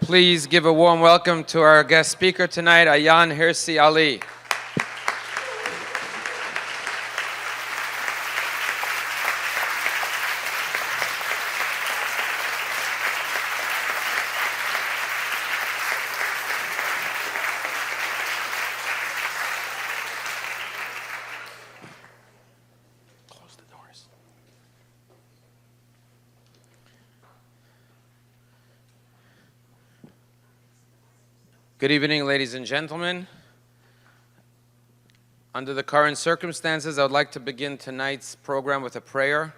Please give a warm welcome to our guest speaker tonight, Ayaan Hirsi Ali. Good evening, ladies and gentlemen. Under the current circumstances, I would like to begin tonight's program with a prayer.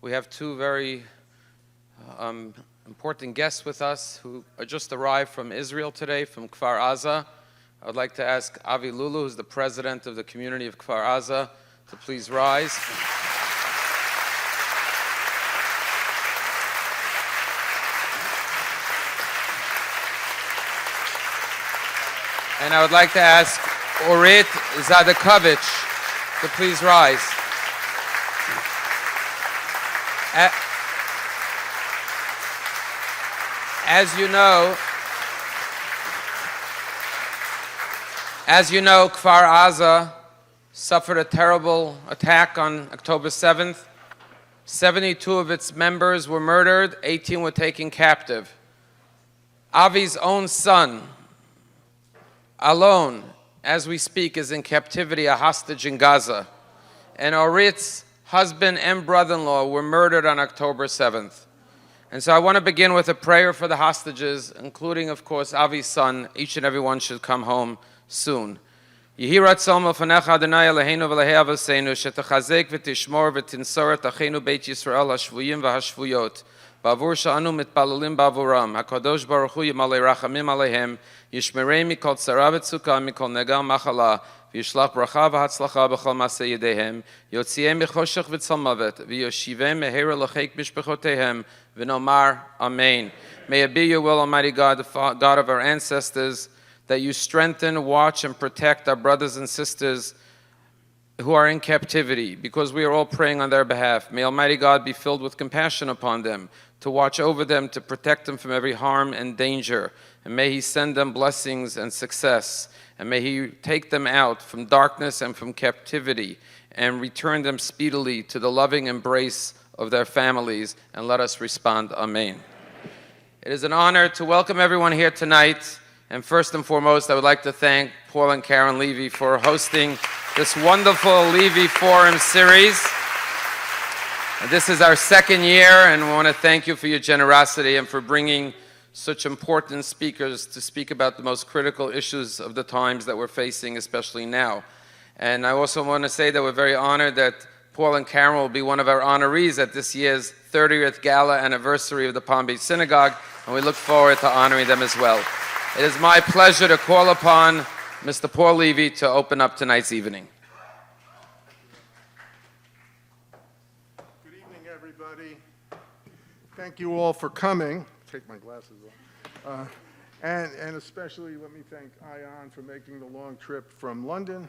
We have two very important guests with us who just arrived from Israel today, from Kfar Aza. I would like to ask Avi Lulu, who's the president of the community of Kfar Aza, to please rise. And I would like to ask Orit Zadakovich to please rise. As you know, Kfar Aza suffered a terrible attack on October 7th. 72 of its members were murdered, 18 were taken captive. Avi's own son, alone, as we speak, is in captivity, a hostage in Gaza. And Orit's husband and brother-in-law were murdered on October 7th. And so I want to begin with a prayer for the hostages, including, of course, Avi's son. Each and every one should come home soon. Yehi ratzon lefanecha Adonai Eloheinu v'Elahei Avoseinu, shetachazek v'tishmor v'tinsoret acheinu Beit Yisrael hashvuyim v'hashvuyot. Bavur sha'anu mitpalalim bavuram. HaKadosh Baruch Hu yimalei rachamim aleihem. Yishmerei mikol tzara v'tzukah mikol nega machala. V'yishlach bracha v'hatzlacha b'chol maseh yedehem. Yotzihem michoshech v'tzal mavet. V'yoshivem mehera l'cheik bishbechotehem. V'nomar Amen. May it be your will, Almighty God, the God of our ancestors, that you strengthen, watch, and protect our brothers and sisters who are in captivity, because we are all praying on their behalf. May Almighty God be filled with compassion upon them, to watch over them, to protect them from every harm and danger. And may He send them blessings and success. And may He take them out from darkness and from captivity and return them speedily to the loving embrace of their families. And let us respond, Amen. It is an honor to welcome everyone here tonight. And first and foremost, I would like to thank Paul and Karen Levy for hosting this wonderful Levy Forum series. This is our second year, and we want to thank you for your generosity and for bringing such important speakers to speak about the most critical issues of the times that we're facing, especially now. And I also want to say that we're very honored that Paul and Karen will be one of our honorees at this year's 30th Gala anniversary of the Palm Beach Synagogue, and we look forward to honoring them as well. It is my pleasure to call upon Mr. Paul Levy to open up tonight's evening. Thank you all for coming. Take my glasses off. And especially let me thank Ayaan for making the long trip from London.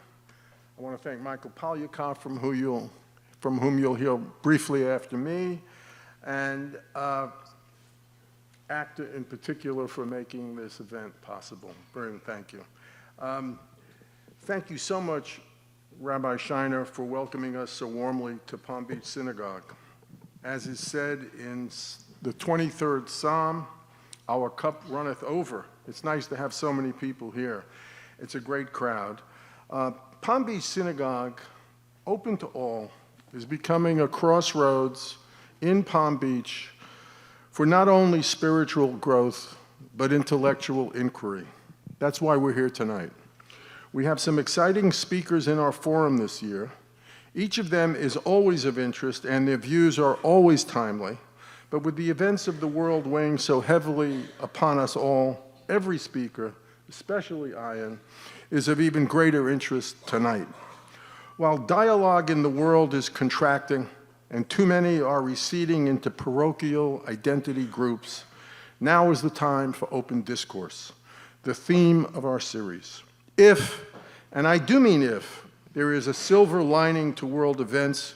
I want to thank Michael Polyakov, from whom you'll hear briefly after me, and ACTA in particular for making this event possible. Very thank you. Thank you so much, Rabbi Shiner, for welcoming us so warmly to Palm Beach Synagogue. As is said in the 23rd Psalm, our cup runneth over. It's nice to have so many people here. It's a great crowd. Palm Beach Synagogue, open to all, is becoming a crossroads in Palm Beach for not only spiritual growth, but intellectual inquiry. That's why we're here tonight. We have some exciting speakers in our forum this year. Each of them is always of interest, and their views are always timely. But with the events of the world weighing so heavily upon us all, every speaker, especially Ayaan, is of even greater interest tonight. While dialogue in the world is contracting, and too many are receding into parochial identity groups, now is the time for open discourse, the theme of our series. If, and I do mean if, there is a silver lining to world events,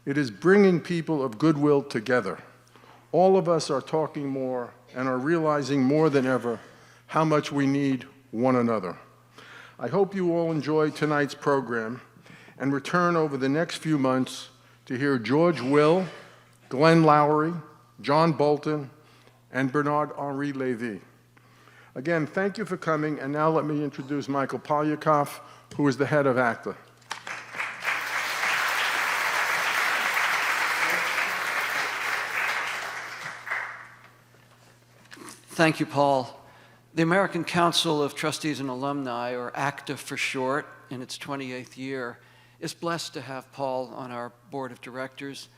it is bringing people of goodwill together. all of us are talking more and are realizing more than ever how much we need one another. I hope you all enjoy tonight's program and return over the next few months to hear George Will, Glenn Lowry, John Bolton, and Bernard-Henri Levy. Again, thank you for coming, and now let me introduce Michael Polyakov, who is the head of ACTA. Thank you, Paul. The American Council of Trustees and Alumni, or ACTA for short, in its 28th year, is blessed to have Paul on our board of directors,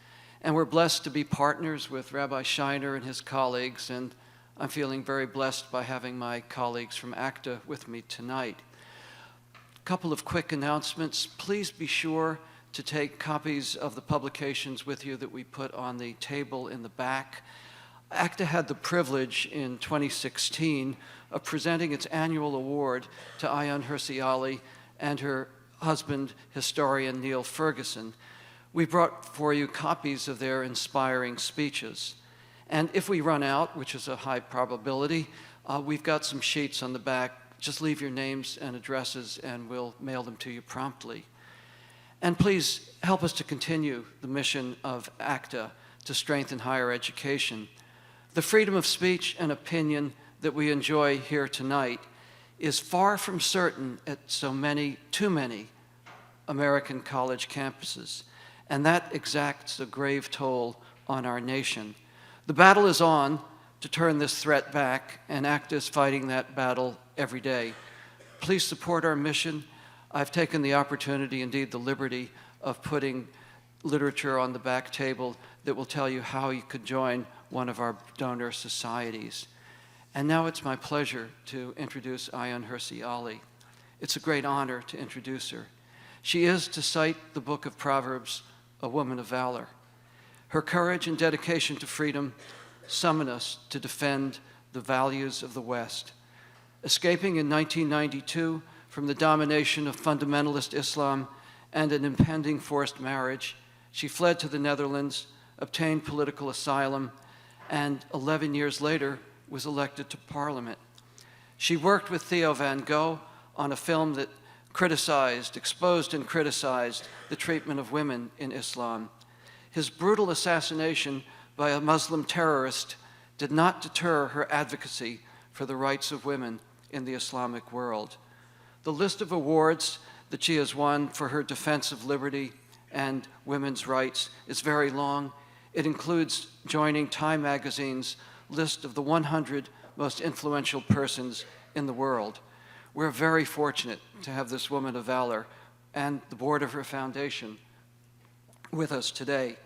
and we're blessed to be partners with Rabbi Shiner and his colleagues, and I'm feeling very blessed by having my colleagues from ACTA with me tonight. A couple of quick announcements. Please be sure to take copies of the publications with you that we put on the table in the back. ACTA had the privilege in 2016 of presenting its annual award to Ayaan Hirsi and her husband, historian Neil Ferguson. We brought for you copies of their inspiring speeches. And if we run out, which is a high probability, we've got some sheets on the back. Just leave your names and addresses and we'll mail them to you promptly. And please help us to continue the mission of ACTA to strengthen higher education. The freedom of speech and opinion that we enjoy here tonight is far from certain at too many American college campuses, and that exacts a grave toll on our nation. The battle is on to turn this threat back, and ACTA is fighting that battle every day. Please support our mission. I've taken the opportunity, indeed the liberty, of putting literature on the back table that will tell you how you could join one of our donor societies. And now it's my pleasure to introduce Ayaan Hirsi. It's a great honor to introduce her. She is, to cite the book of Proverbs, a woman of valor. Her courage and dedication to freedom summon us to defend the values of the West. Escaping in 1992 from the domination of fundamentalist Islam and an impending forced marriage, she fled to the Netherlands, obtained political asylum, and 11 years later was elected to Parliament. She worked with Theo van Gogh on a film that exposed and criticized the treatment of women in Islam. His brutal assassination by a Muslim terrorist did not deter her advocacy for the rights of women in the Islamic world. The list of awards that she has won for her defense of liberty and women's rights is very long. It includes joining Time magazine's list of the 100 most influential persons in the world. We're very fortunate to have this woman of valor and the board of her foundation with us today.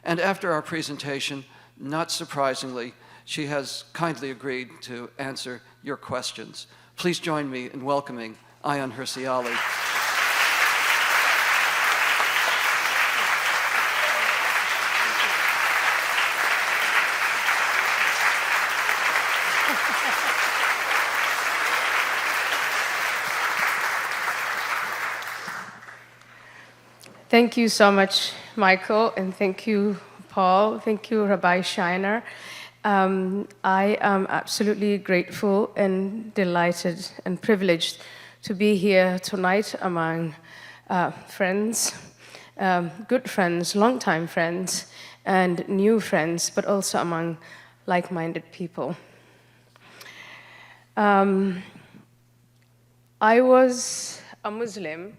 And after our presentation, not surprisingly, she has kindly agreed to answer your questions. Please join me in welcoming Ayaan Hirsi. Thank you so much, Michael, and thank you, Paul. Thank you, Rabbi Shiner. I am absolutely grateful and delighted and privileged to be here tonight among friends, good friends, longtime friends, and new friends, but also among like-minded people. I was a Muslim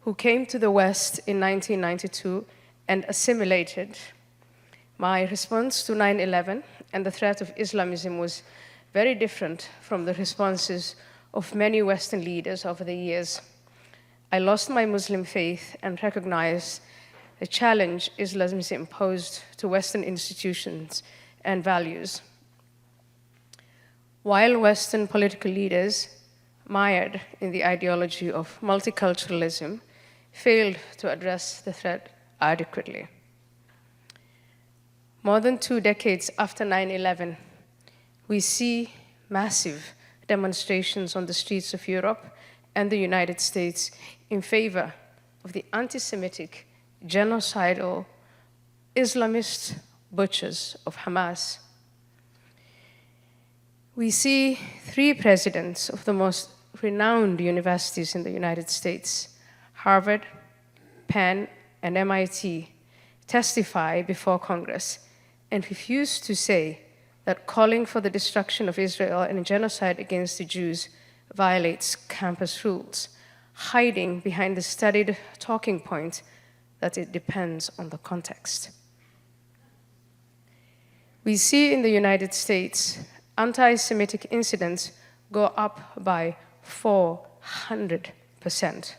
who came to the West in 1992 and assimilated. My response to 9/11 and the threat of Islamism was very different from the responses of many Western leaders over the years. I lost my Muslim faith and recognized the challenge Islamism posed to Western institutions and values. While Western political leaders, mired in the ideology of multiculturalism, failed to address the threat adequately. More than 2 decades after 9/11, we see massive demonstrations on the streets of Europe and the United States in favor of the anti-Semitic, genocidal Islamist butchers of Hamas. We see 3 presidents of the most renowned universities in the United States, Harvard, Penn, and MIT, testify before Congress and refuse to say that calling for the destruction of Israel and genocide against the Jews violates campus rules, hiding behind the studied talking point that it depends on the context. We see in the United States anti-Semitic incidents go up by 400%.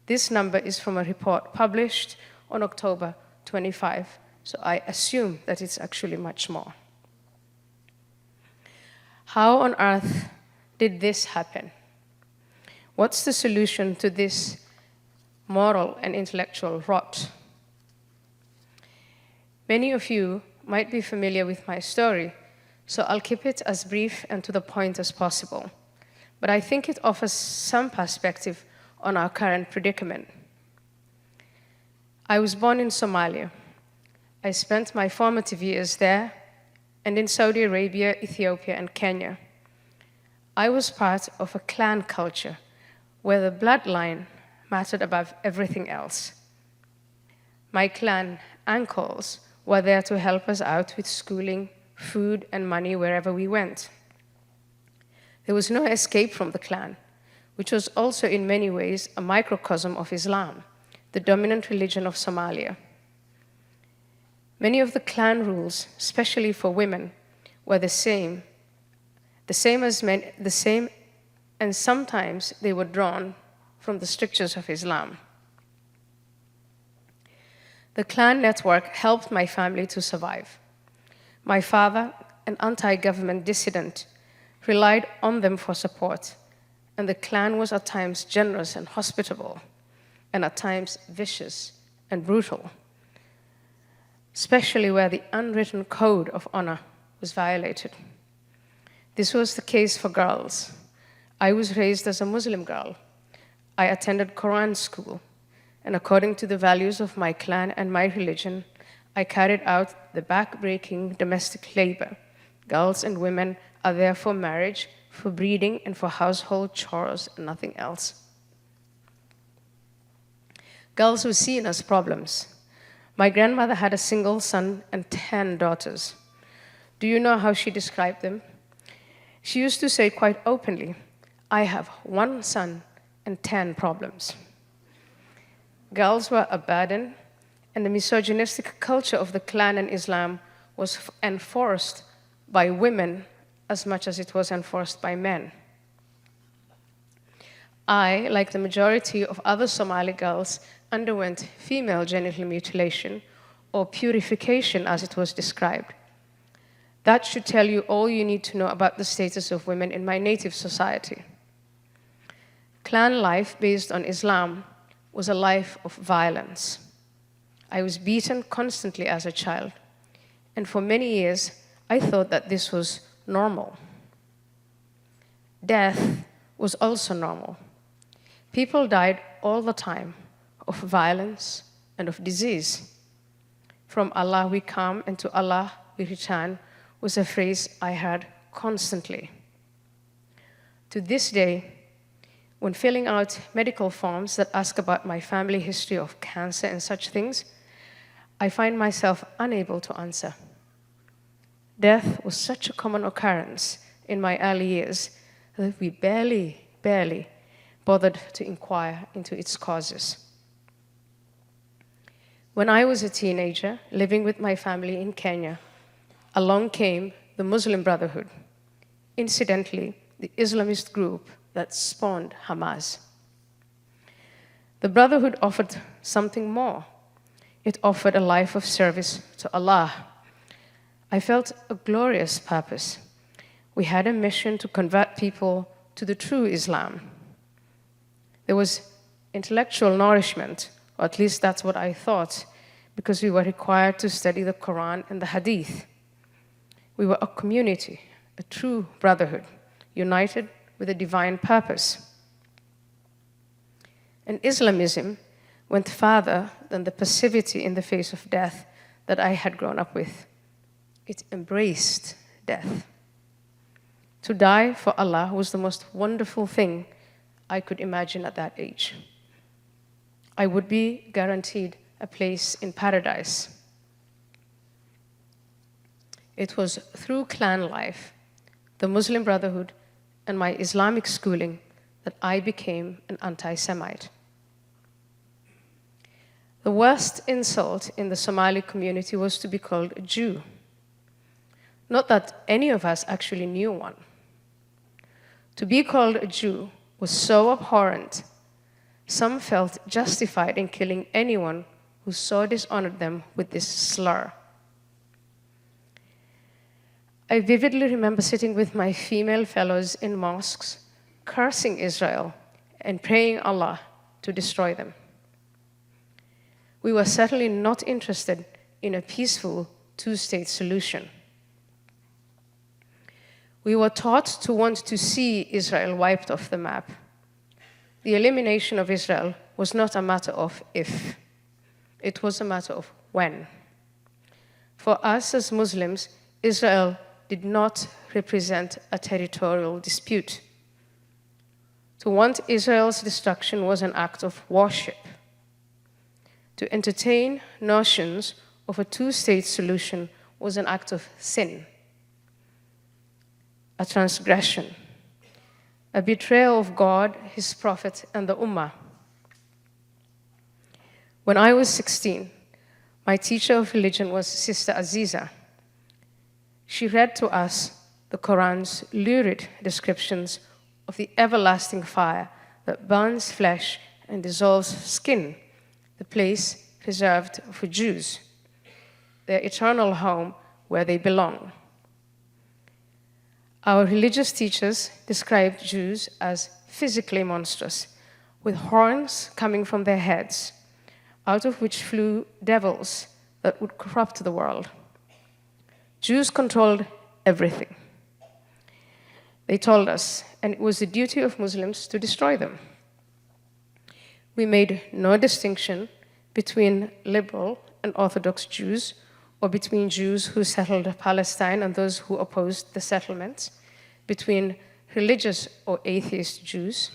This number is from a report published on October 25, so I assume that it's actually much more. How on earth did this happen? What's the solution to this moral and intellectual rot? Many of you might be familiar with my story, so I'll keep it as brief and to the point as possible. But I think it offers some perspective on our current predicament. I was born in Somalia. I spent my formative years there and in Saudi Arabia, Ethiopia, and Kenya. I was part of a clan culture where the bloodline mattered above everything else. My clan uncles were there to help us out with schooling, food, and money wherever we went. There was no escape from the clan, which was also in many ways a microcosm of Islam, the dominant religion of Somalia. Many of the clan rules, especially for women, were the same, and sometimes they were drawn from the strictures of Islam. The clan network helped my family to survive. My father, an anti-government dissident, relied on them for support, and the clan was at times generous and hospitable, and at times vicious and brutal, especially where the unwritten code of honor was violated. This was the case for girls. I was raised as a Muslim girl. I attended Quran school, and according to the values of my clan and my religion, I carried out the back-breaking domestic labor. Girls and women are there for marriage, for breeding, and for household chores and nothing else. Girls were seen as problems. My grandmother had a single son and 10 daughters. Do you know how she described them? She used to say quite openly, "I have 1 son and 10 problems." Girls were a burden, and the misogynistic culture of the clan and Islam was enforced by women as much as it was enforced by men. I, like the majority of other Somali girls, underwent female genital mutilation, or purification as it was described. That should tell you all you need to know about the status of women in my native society. Clan life based on Islam was a life of violence. I was beaten constantly as a child, and for many years, I thought that this was normal. Death was also normal. People died all the time of violence and of disease. From Allah we come and to Allah we return was a phrase I heard constantly. To this day, when filling out medical forms that ask about my family history of cancer and such things, I find myself unable to answer. Death was such a common occurrence in my early years that we barely bothered to inquire into its causes. When I was a teenager, living with my family in Kenya, along came the Muslim Brotherhood, incidentally, the Islamist group that spawned Hamas. The Brotherhood offered something more. It offered a life of service to Allah. I felt a glorious purpose. We had a mission to convert people to the true Islam. There was intellectual nourishment, or at least that's what I thought, because we were required to study the Quran and the Hadith. We were a community, a true brotherhood, united with a divine purpose. And Islamism went further than the passivity in the face of death that I had grown up with. It embraced death. To die for Allah was the most wonderful thing I could imagine at that age. I would be guaranteed a place in paradise. It was through clan life, the Muslim Brotherhood, and my Islamic schooling that I became an anti-Semite. The worst insult in the Somali community was to be called a Jew. Not that any of us actually knew one. To be called a Jew was so abhorrent, some felt justified in killing anyone who so dishonored them with this slur. I vividly remember sitting with my female fellows in mosques, cursing Israel and praying Allah to destroy them. We were certainly not interested in a peaceful two-state solution. We were taught to want to see Israel wiped off the map. The elimination of Israel was not a matter of if, it was a matter of when. For us as Muslims, Israel did not represent a territorial dispute. To want Israel's destruction was an act of worship. To entertain notions of a two-state solution was an act of sin, a transgression, a betrayal of God, His Prophet, and the Ummah. When I was 16, my teacher of religion was Sister Aziza. She read to us the Quran's lurid descriptions of the everlasting fire that burns flesh and dissolves skin, the place reserved for Jews, their eternal home where they belong. Our religious teachers described Jews as physically monstrous, with horns coming from their heads, out of which flew devils that would corrupt the world. Jews controlled everything. They told us, and it was the duty of Muslims to destroy them. We made no distinction between liberal and Orthodox Jews, or between Jews who settled Palestine and those who opposed the settlements, between religious or atheist Jews.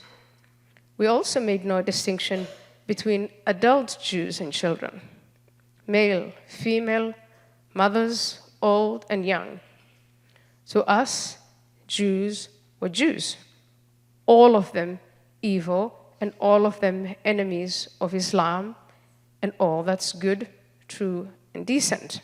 We also made no distinction between adult Jews and children, male, female, mothers, old and young. To us, Jews were Jews, all of them evil and all of them enemies of Islam and all that's good, true, and decent.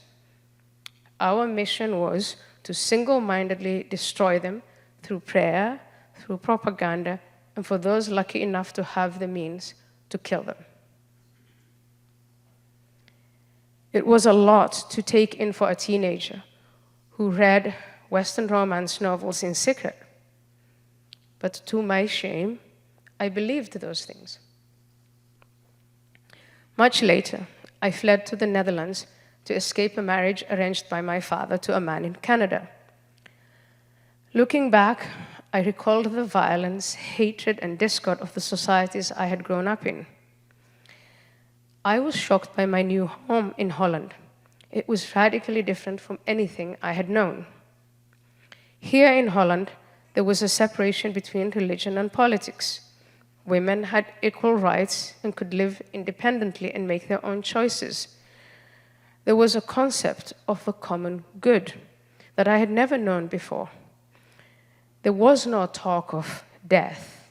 Our mission was to single-mindedly destroy them through prayer, through propaganda, and for those lucky enough to have the means, to kill them. It was a lot to take in for a teenager who read Western romance novels in secret. But to my shame, I believed those things. Much later, I fled to the Netherlands to escape a marriage arranged by my father to a man in Canada. Looking back, I recalled the violence, hatred, and discord of the societies I had grown up in. I was shocked by my new home in Holland. It was radically different from anything I had known. Here in Holland, there was a separation between religion and politics. Women had equal rights and could live independently and make their own choices. There was a concept of the common good that I had never known before. There was no talk of death,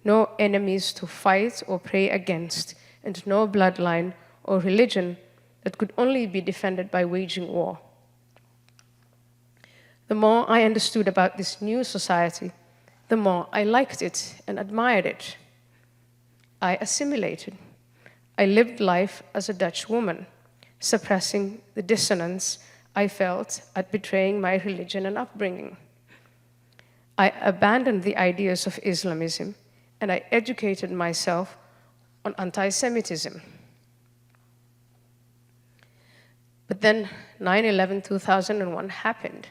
no enemies to fight or pray against, and no bloodline or religion that could only be defended by waging war. The more I understood about this new society, the more I liked it and admired it. I assimilated. I lived life as a Dutch woman, suppressing the dissonance I felt at betraying my religion and upbringing. I abandoned the ideas of Islamism, and I educated myself on anti-Semitism. But then 9/11/2001 happened,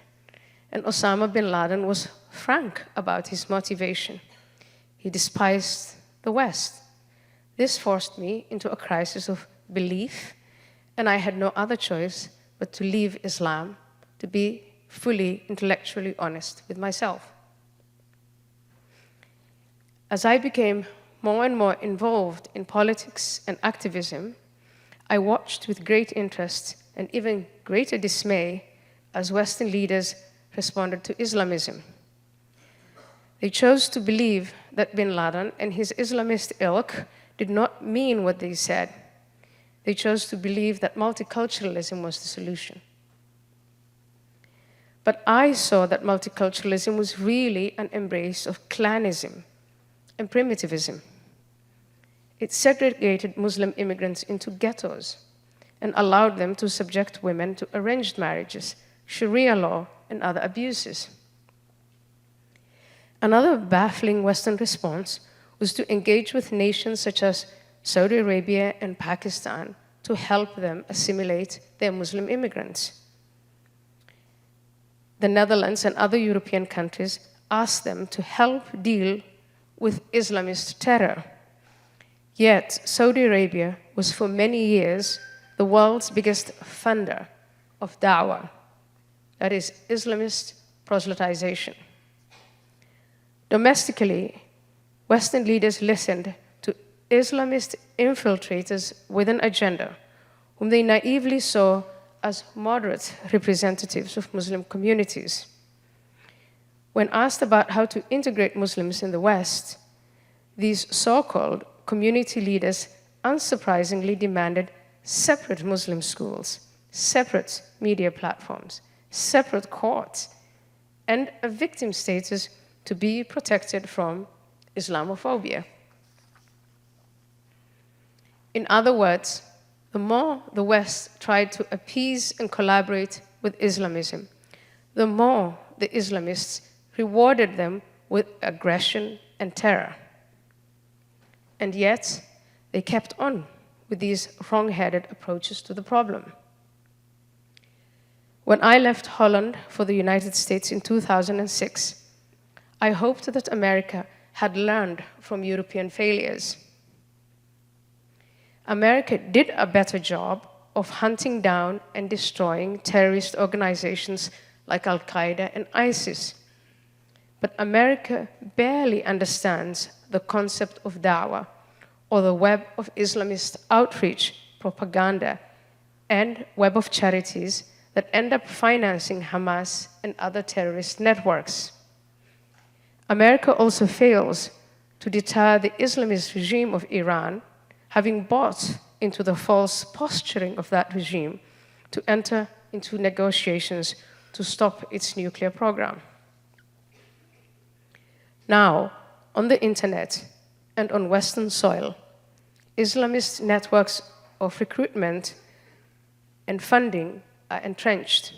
and Osama bin Laden was frank about his motivation. He despised the West. This forced me into a crisis of belief, and I had no other choice but to leave Islam, to be fully intellectually honest with myself. As I became more and more involved in politics and activism, I watched with great interest and even greater dismay as Western leaders responded to Islamism. They chose to believe that bin Laden and his Islamist ilk did not mean what they said. They chose to believe that multiculturalism was the solution. But I saw that multiculturalism was really an embrace of clanism and primitivism. It segregated Muslim immigrants into ghettos and allowed them to subject women to arranged marriages, Sharia law, and other abuses. Another baffling Western response was to engage with nations such as Saudi Arabia and Pakistan to help them assimilate their Muslim immigrants. The Netherlands and other European countries asked them to help deal with Islamist terror. Yet, Saudi Arabia was for many years the world's biggest funder of da'wah, that is, Islamist proselytization. Domestically, Western leaders listened to Islamist infiltrators with an agenda, whom they naively saw as moderate representatives of Muslim communities. When asked about how to integrate Muslims in the West, these so-called community leaders unsurprisingly demanded separate Muslim schools, separate media platforms, separate courts, and a victim status to be protected from Islamophobia. In other words, the more the West tried to appease and collaborate with Islamism, the more the Islamists rewarded them with aggression and terror. And yet, they kept on with these wrong-headed approaches to the problem. When I left Holland for the United States in 2006, I hoped that America had learned from European failures. America did a better job of hunting down and destroying terrorist organizations like Al-Qaeda and ISIS. But America barely understands the concept of da'wah, or the web of Islamist outreach, propaganda, and web of charities that end up financing Hamas and other terrorist networks. America also fails to deter the Islamist regime of Iran, having bought into the false posturing of that regime to enter into negotiations to stop its nuclear program. Now, on the internet and on Western soil, Islamist networks of recruitment and funding are entrenched.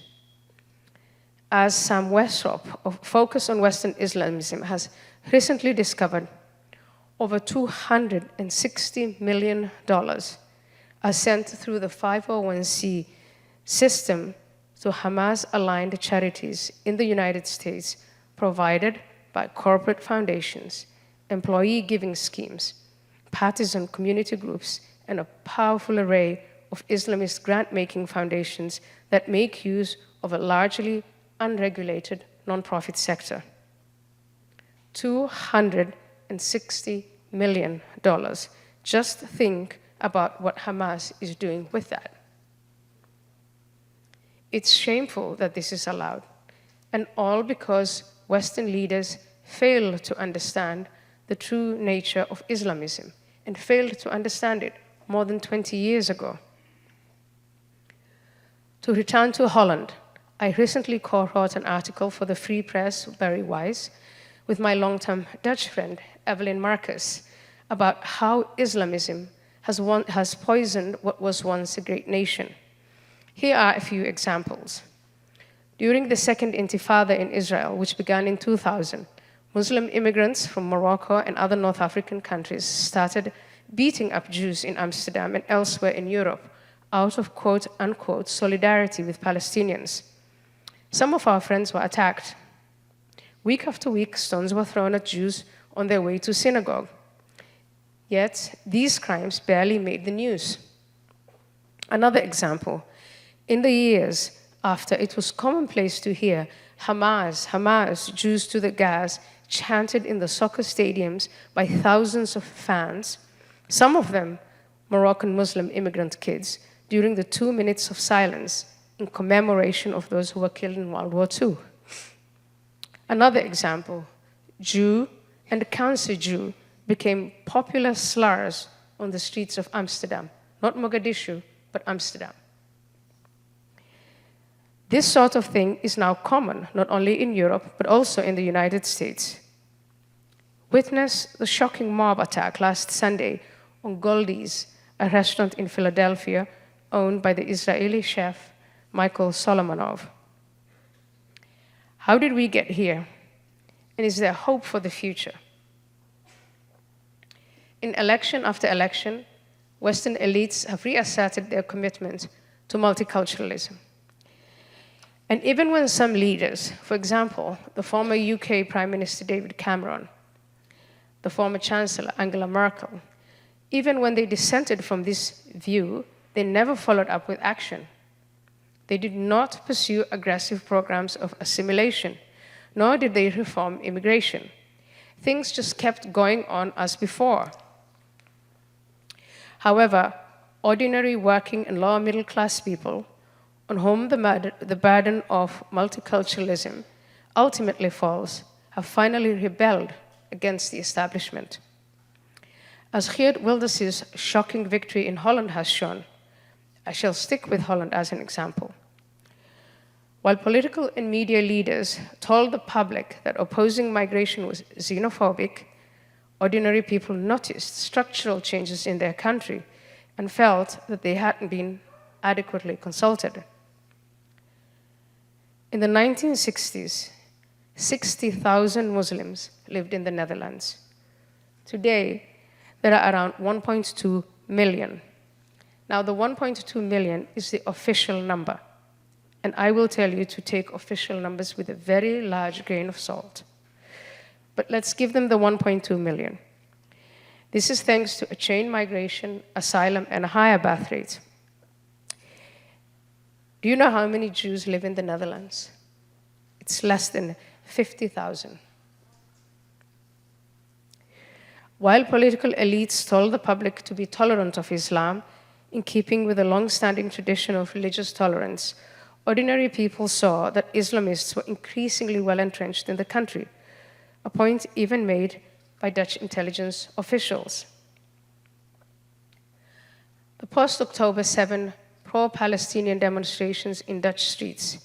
As Sam Westrop of Focus on Western Islamism has recently discovered, over $260 million are sent through the 501c system to Hamas-aligned charities in the United States, provided by corporate foundations, employee giving schemes, partisan community groups, and a powerful array of Islamist grant-making foundations that make use of a largely unregulated nonprofit sector. $260 million. Just think about what Hamas is doing with that. It's shameful that this is allowed, and all because Western leaders fail to understand the true nature of Islamism and failed to understand it more than 20 years ago. To return to Holland, I recently co-wrote an article for the Free Press, Barry Weiss, with my long-term Dutch friend, Evelyn Marcus, about how Islamism has poisoned what was once a great nation. Here are a few examples. During the Second Intifada in Israel, which began in 2000, Muslim immigrants from Morocco and other North African countries started beating up Jews in Amsterdam and elsewhere in Europe out of quote-unquote solidarity with Palestinians. Some of our friends were attacked. Week after week, stones were thrown at Jews on their way to synagogue. Yet, these crimes barely made the news. Another example, In the years after, it was commonplace to hear Hamas, Hamas, Jews to the gas, chanted in the soccer stadiums by thousands of fans, some of them Moroccan Muslim immigrant kids, during the 2 minutes of silence in commemoration of those who were killed in World War II. Another example, Jew and counter-Jew became popular slurs on the streets of Amsterdam, not Mogadishu, but Amsterdam. This sort of thing is now common, not only in Europe, but also in the United States. Witness the shocking mob attack last Sunday on Goldie's, a restaurant in Philadelphia owned by the Israeli chef Michael Solomonov. How did we get here? And is there hope for the future? In election after election, Western elites have reasserted their commitment to multiculturalism. And even when some leaders, for example, the former UK Prime Minister David Cameron, the former Chancellor Angela Merkel, even when they dissented from this view, they never followed up with action. They did not pursue aggressive programs of assimilation, nor did they reform immigration. Things just kept going on as before. However, ordinary working and lower middle class people, on whom the burden of multiculturalism ultimately falls, have finally rebelled against the establishment. As Geert Wilders' shocking victory in Holland has shown, I shall stick with Holland as an example. While political and media leaders told the public that opposing migration was xenophobic, ordinary people noticed structural changes in their country and felt that they hadn't been adequately consulted. In the 1960s, 60,000 Muslims lived in the Netherlands. Today, there are around 1.2 million. Now, the 1.2 million is the official number, and I will tell you to take official numbers with a very large grain of salt. But let's give them the 1.2 million. This is thanks to a chain migration, asylum, and a higher birth rate. Do you know how many Jews live in the Netherlands? It's less than 50,000. While political elites told the public to be tolerant of Islam, in keeping with the long-standing tradition of religious tolerance, ordinary people saw that Islamists were increasingly well-entrenched in the country, a point even made by Dutch intelligence officials. The post-October 7 pro-Palestinian demonstrations in Dutch streets,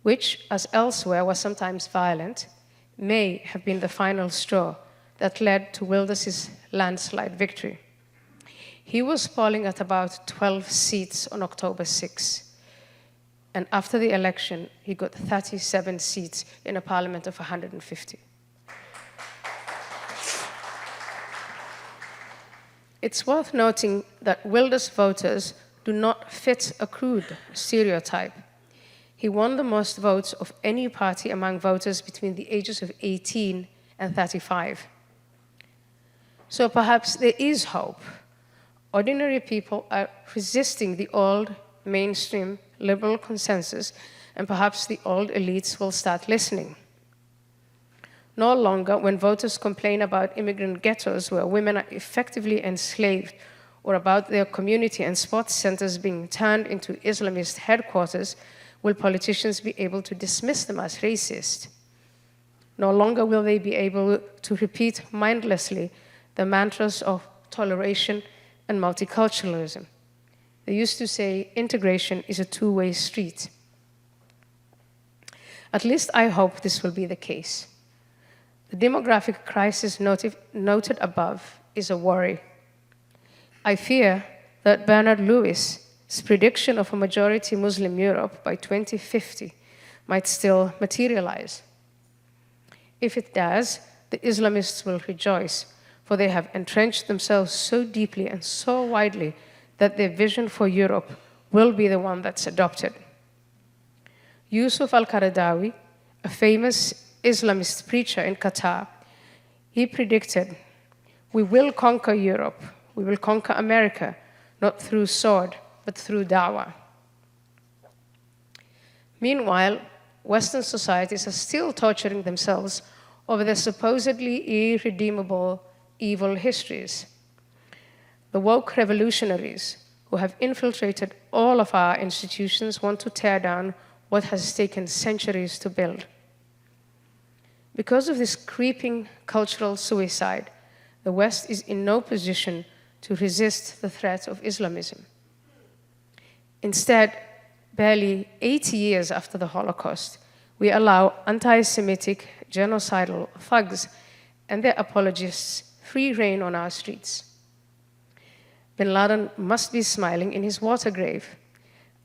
which, as elsewhere, were sometimes violent, may have been the final straw that led to Wilders' landslide victory. He was polling at about 12 seats on October 6, and after the election, he got 37 seats in a parliament of 150. It's worth noting that Wilders' voters do not fit a crude stereotype. He won the most votes of any party among voters between the ages of 18 and 35. So perhaps there is hope. Ordinary people are resisting the old mainstream liberal consensus, and perhaps the old elites will start listening. No longer, when voters complain about immigrant ghettos where women are effectively enslaved, or about their community and sports centers being turned into Islamist headquarters, will politicians be able to dismiss them as racist. No longer will they be able to repeat mindlessly the mantras of toleration and multiculturalism. They used to say integration is a two-way street. At least I hope this will be the case. The demographic crisis noted above is a worry. I fear that Bernard Lewis's prediction of a majority Muslim Europe by 2050 might still materialize. If it does, the Islamists will rejoice, for they have entrenched themselves so deeply and so widely that their vision for Europe will be the one that's adopted. Yusuf al-Qaradawi, a famous Islamist preacher in Qatar, he predicted, "We will conquer Europe, we will conquer America, not through sword, but through dawah." Meanwhile, Western societies are still torturing themselves over their supposedly irredeemable evil histories. The woke revolutionaries who have infiltrated all of our institutions want to tear down what has taken centuries to build. Because of this creeping cultural suicide, the West is in no position to resist the threat of Islamism. Instead, barely 80 years after the Holocaust, we allow anti-Semitic, genocidal thugs and their apologists free rein on our streets. Bin Laden must be smiling in his water grave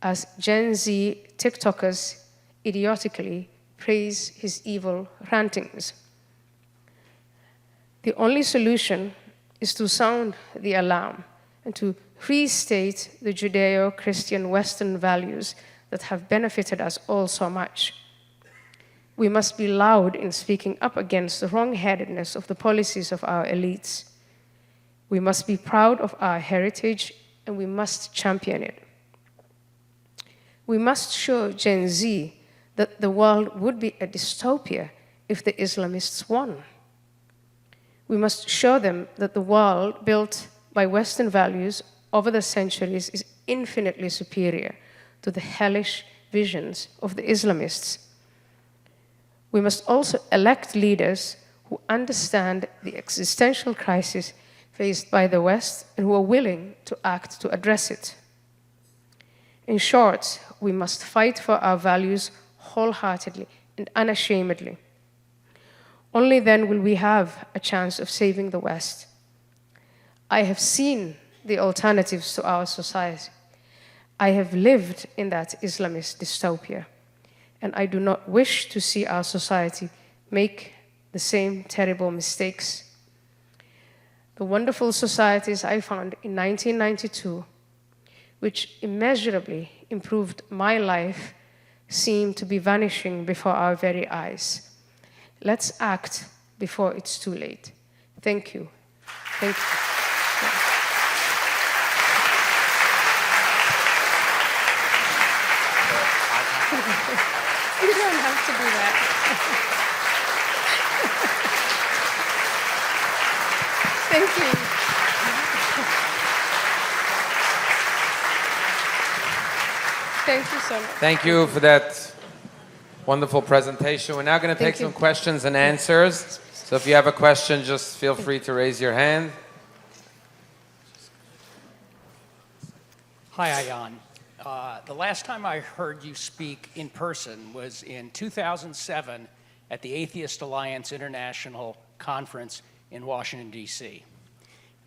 as Gen Z TikTokers idiotically praise his evil rantings. The only solution is to sound the alarm and to restate the Judeo-Christian Western values that have benefited us all so much. We must be loud in speaking up against the wrong-headedness of the policies of our elites. We must be proud of our heritage, and we must champion it. We must show Gen Z that the world would be a dystopia if the Islamists won. We must show them that the world built by Western values over the centuries is infinitely superior to the hellish visions of the Islamists. We must also elect leaders who understand the existential crisis faced by the West and who are willing to act to address it. In short, we must fight for our values wholeheartedly and unashamedly. Only then will we have a chance of saving the West. I have seen the alternatives to our society. I have lived in that Islamist dystopia, and I do not wish to see our society make the same terrible mistakes. The wonderful societies I found in 1992, which immeasurably improved my life, seem to be vanishing before our very eyes. Let's act before it's too late. Thank you. Thank you. You don't have to do that. Thank you. Thank you so much. Thank you for that wonderful presentation. We're now going to take some questions and answers. So if you have a question, just feel free to raise your hand. Hi, Ayaan. The last time I heard you speak in person was in 2007 at the Atheist Alliance International Conference in Washington, D.C.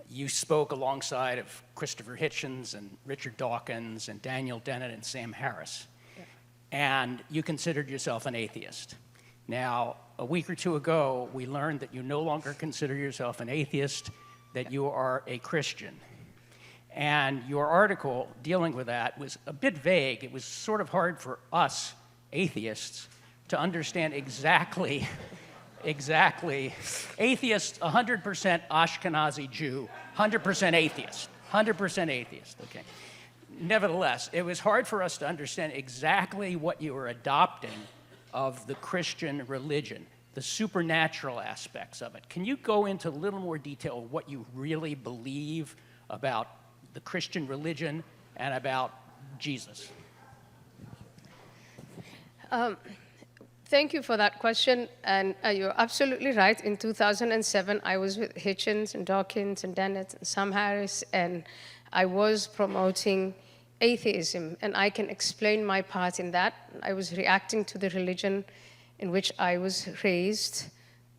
You spoke alongside of Christopher Hitchens and Richard Dawkins and Daniel Dennett and Sam Harris. Yeah. And you considered yourself an atheist. Now, a week or two ago, we learned that you no longer consider yourself an atheist, that you are a Christian. And your article dealing with that was a bit vague. It was sort of hard for us, atheists, to understand exactly, atheist, 100% Ashkenazi Jew, 100% atheist, 100% atheist, okay. Nevertheless, it was hard for us to understand exactly what you were adopting of the Christian religion, the supernatural aspects of it. Can you go into a little more detail of what you really believe about the Christian religion and about Jesus? Thank you for that question, and you're absolutely right. In 2007, I was with Hitchens and Dawkins and Dennett and Sam Harris, and I was promoting atheism, and I can explain my part in that. I was reacting to the religion in which I was raised,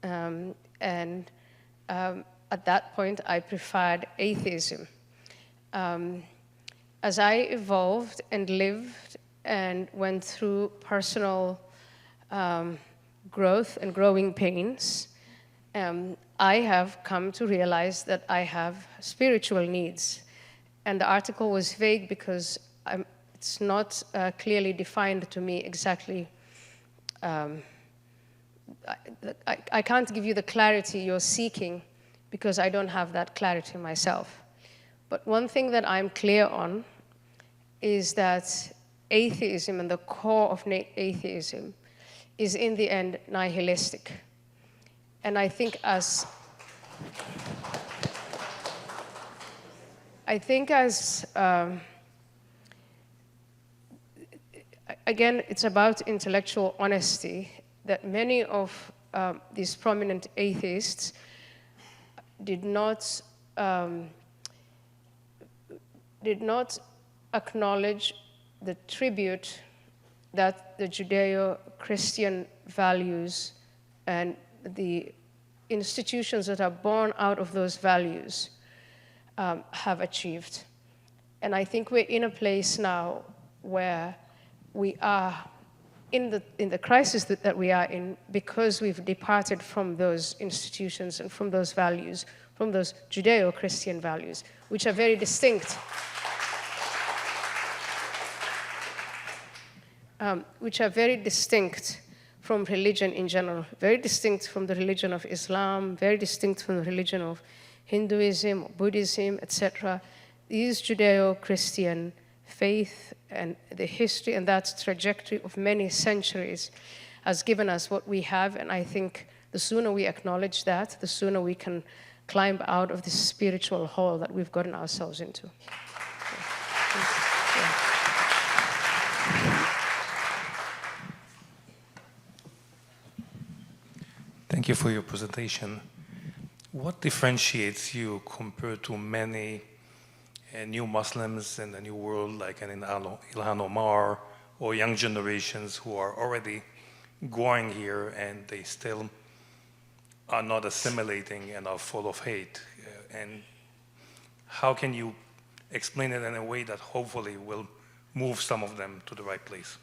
and at that point, I preferred atheism. As I evolved and lived and went through personal growth and growing pains, I have come to realize that I have spiritual needs. And the article was vague because it's not clearly defined to me exactly. I can't give you the clarity you're seeking because I don't have that clarity myself. But one thing that I'm clear on is that atheism and the core of atheism is in the end nihilistic. And I think again, it's about intellectual honesty that many of these prominent atheists did not acknowledge the tribute that the Judeo-Christian values and the institutions that are born out of those values have achieved. And I think we're in a place now where we are in the crisis that we are in because we've departed from those institutions and from those values, from those Judeo-Christian values, which are very distinct. Which are very distinct from religion in general, very distinct from the religion of Islam, very distinct from the religion of Hinduism, Buddhism, etc. These Judeo-Christian faith and the history and that trajectory of many centuries has given us what we have, and I think the sooner we acknowledge that, the sooner we can climb out of this spiritual hole that we've gotten ourselves into. Thank you for your presentation. What differentiates you compared to many new Muslims in the New World, like an Ilhan Omar, or young generations who are already growing here and they still are not assimilating and are full of hate? And how can you explain it in a way that hopefully will move some of them to the right place?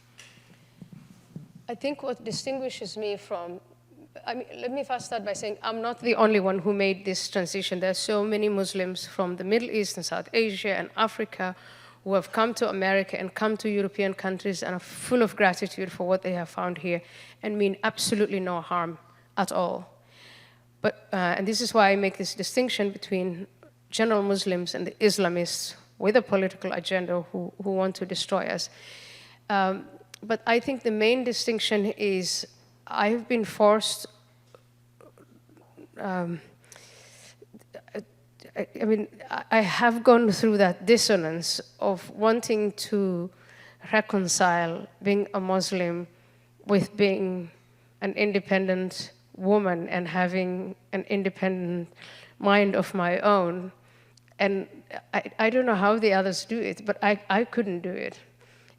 I think what distinguishes me from, let me first start by saying I'm not the only one who made this transition. There are so many Muslims from the Middle East and South Asia and Africa who have come to America and come to European countries and are full of gratitude for what they have found here and mean absolutely no harm at all. But, and this is why I make this distinction between general Muslims and the Islamists with a political agenda who want to destroy us. But I think the main distinction is I've been forced, I have gone through that dissonance of wanting to reconcile being a Muslim with being an independent woman and having an independent mind of my own. And I don't know how the others do it, but I couldn't do it.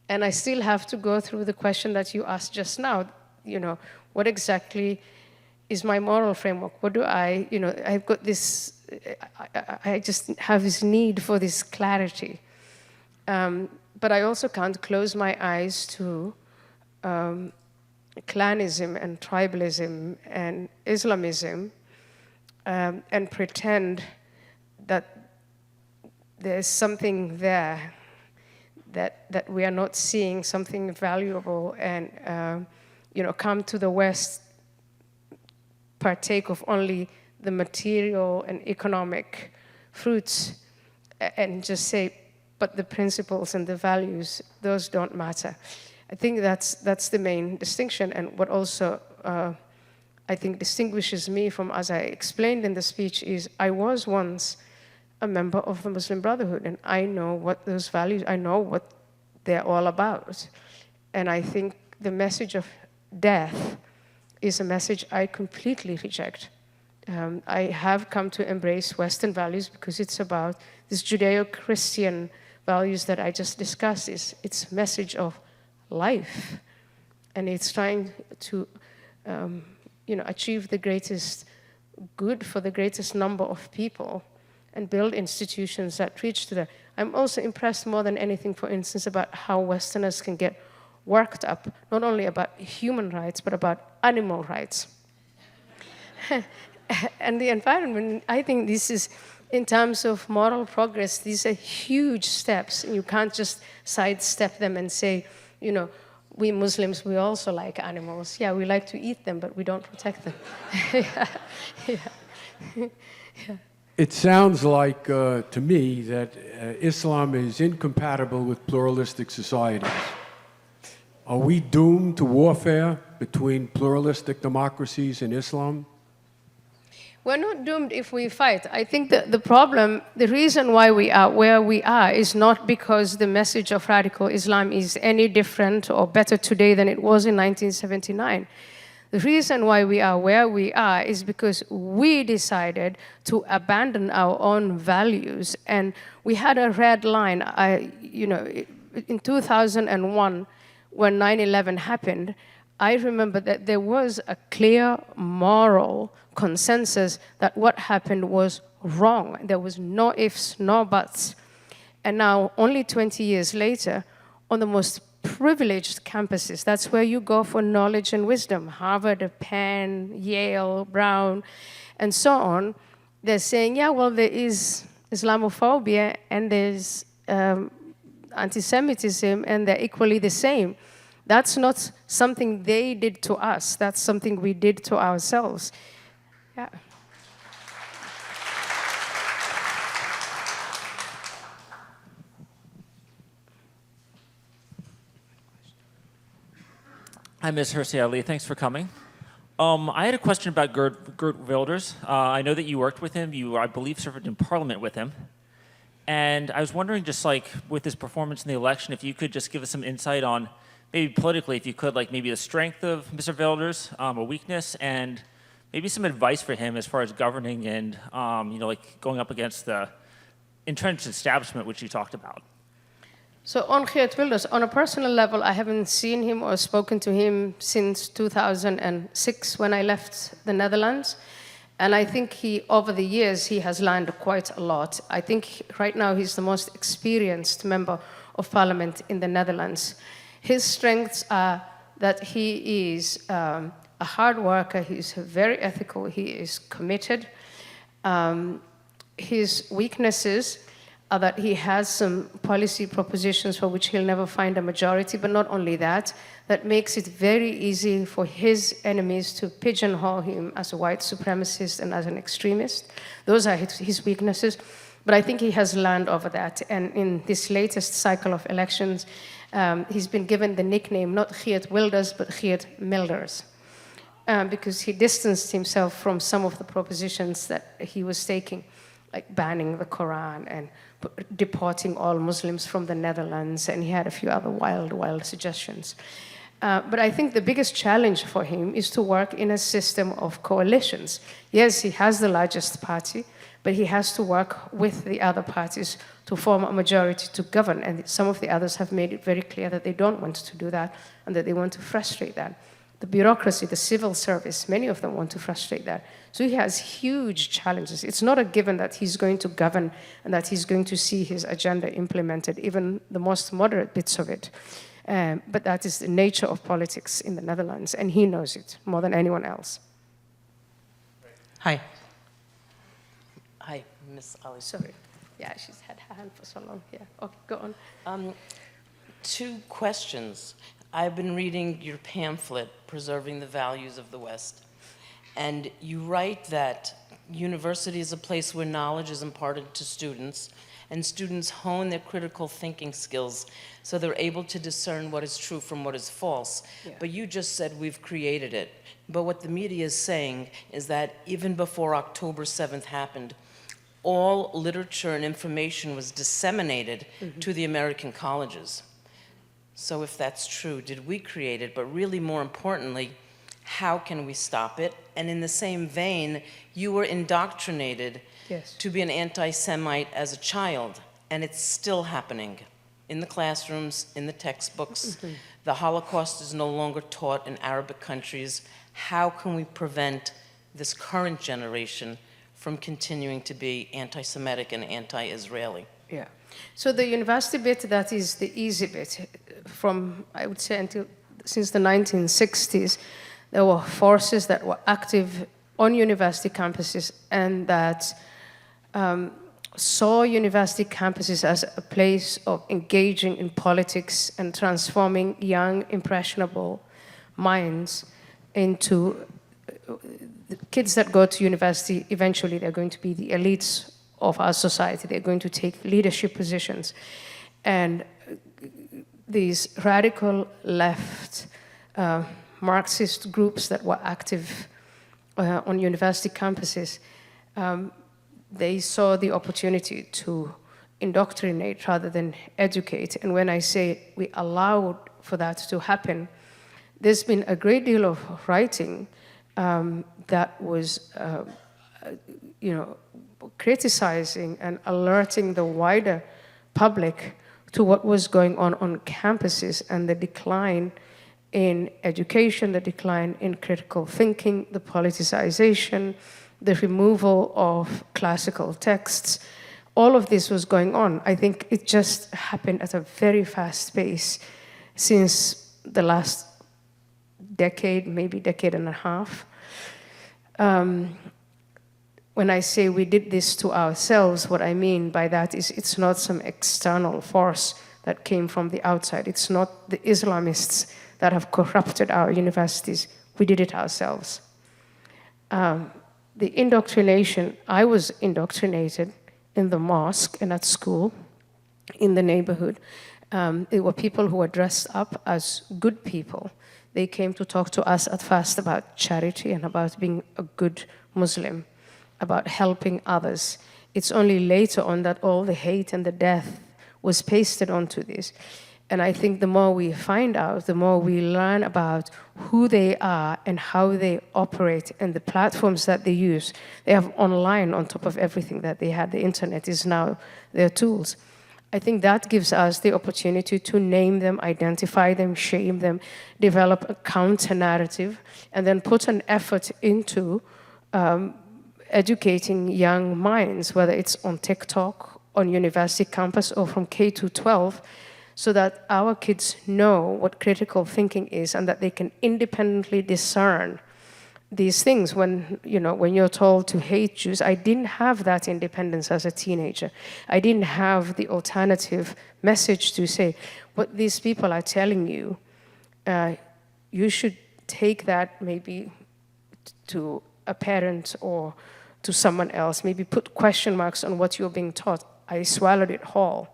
And I still have to go through the question that you asked just now. You know, what exactly is my moral framework? What do I've got this, I just have this need for this clarity. But I also can't close my eyes to clanism and tribalism and Islamism and pretend that there's something there that we are not seeing, something valuable, and come to the West, partake of only the material and economic fruits, and just say, but the principles and the values, those don't matter. I think that's the main distinction, and what also I think distinguishes me from, as I explained in the speech, is I was once a member of the Muslim Brotherhood, and I know what those values, I know what they're all about. And I think the message of death is a message I completely reject. I have come to embrace Western values because it's about this Judeo-Christian values that I just discussed. It's a message of life, and it's trying to achieve the greatest good for the greatest number of people and build institutions that reach to that. I'm also impressed more than anything, for instance, about how Westerners can get worked up, not only about human rights, but about animal rights. And the environment, I think this is, in terms of moral progress, these are huge steps. And you can't just sidestep them and say, we Muslims, we also like animals. Yeah, we like to eat them, but we don't protect them. Yeah. It sounds like, to me, that Islam is incompatible with pluralistic societies. Are we doomed to warfare between pluralistic democracies and Islam? We're not doomed if we fight. I think that the problem, the reason why we are where we are is not because the message of radical Islam is any different or better today than it was in 1979. The reason why we are where we are is because we decided to abandon our own values. And we had a red line, in 2001, when 9/11 happened, I remember that there was a clear moral consensus that what happened was wrong. There was no ifs, no buts. And now, only 20 years later, on the most privileged campuses, that's where you go for knowledge and wisdom, Harvard, Penn, Yale, Brown, and so on, they're saying, yeah, well, there is Islamophobia and there's anti-Semitism, and they're equally the same. That's not something they did to us. That's something we did to ourselves. Yeah. Hi, Ms. Hirsi Ali. Thanks for coming. I had a question about Geert Wilders. I know that you worked with him. You, I believe, served in Parliament with him. And I was wondering, just like with his performance in the election, if you could just give us some insight on, maybe politically, if you could, like maybe the strength of Mr. Wilders, a weakness, and maybe some advice for him as far as governing and, like going up against the entrenched establishment, which you talked about. So on Geert Wilders, on a personal level, I haven't seen him or spoken to him since 2006 when I left the Netherlands. And I think over the years, he has learned quite a lot. I think right now he's the most experienced member of parliament in the Netherlands. His strengths are that he is a hard worker, he's very ethical, he is committed. His weaknesses are that he has some policy propositions for which he'll never find a majority, but not only that, that makes it very easy for his enemies to pigeonhole him as a white supremacist and as an extremist. Those are his weaknesses, but I think he has learned over that. And in this latest cycle of elections, he's been given the nickname, not Geert Wilders, but Geert Milders, because he distanced himself from some of the propositions that he was taking, like banning the Quran and deporting all Muslims from the Netherlands, and he had a few other wild suggestions. But I think the biggest challenge for him is to work in a system of coalitions. Yes, he has the largest party, but he has to work with the other parties to form a majority to govern, and some of the others have made it very clear that they don't want to do that and that they want to frustrate that. The bureaucracy, the civil service, many of them want to frustrate that. So he has huge challenges. It's not a given that he's going to govern and that he's going to see his agenda implemented, even the most moderate bits of it. But that is the nature of politics in the Netherlands, and he knows it more than anyone else. Hi. Hi, Ms. Ali. Sorry. Yeah, she's had her hand for so long. Yeah, okay, go on. 2 questions. I've been reading your pamphlet, Preserving the Values of the West, and you write that university is a place where knowledge is imparted to students, and students hone their critical thinking skills so they're able to discern what is true from what is false. Yeah. But you just said we've created it. But what the media is saying is that even before October 7th happened, all literature and information was disseminated to the American colleges. So if that's true, did we create it? But really more importantly, how can we stop it? And in the same vein, you were indoctrinated to be an anti-Semite as a child, and it's still happening in the classrooms, in the textbooks. The Holocaust is no longer taught in Arabic countries. How can we prevent this current generation from continuing to be anti-Semitic and anti-Israeli? Yeah. So the university bit, that is the easy bit. From, I would say, since the 1960s, there were forces that were active on university campuses and that saw university campuses as a place of engaging in politics and transforming young, impressionable minds into the kids that go to university. Eventually, they're going to be the elites of our society. They're going to take leadership positions. And these radical left Marxist groups that were active on university campuses, they saw the opportunity to indoctrinate rather than educate. And when I say we allowed for that to happen, there's been a great deal of writing that was, criticizing and alerting the wider public to what was going on campuses and the decline in education, the decline in critical thinking, the politicization, the removal of classical texts. All of this was going on. I think it just happened at a very fast pace since the last decade, maybe decade and a half. When I say we did this to ourselves, what I mean by that is it's not some external force that came from the outside. It's not the Islamists that have corrupted our universities. We did it ourselves. The indoctrination, I was indoctrinated in the mosque and at school, in the neighborhood. It were people who were dressed up as good people. They came to talk to us at first about charity and about being a good Muslim, about helping others. It's only later on that all the hate and the death was pasted onto this. And I think the more we find out, the more we learn about who they are and how they operate and the platforms that they use. They have online on top of everything that they had. The internet is now their tools. I think that gives us the opportunity to name them, identify them, shame them, develop a counter-narrative, and then put an effort into educating young minds, whether it's on TikTok, on university campus, or from K to 12, so that our kids know what critical thinking is and that they can independently discern these things. When you're told to hate Jews, I didn't have that independence as a teenager. I didn't have the alternative message to say, what these people are telling you, you should take that maybe to a parent or to someone else, maybe put question marks on what you're being taught. I swallowed it whole.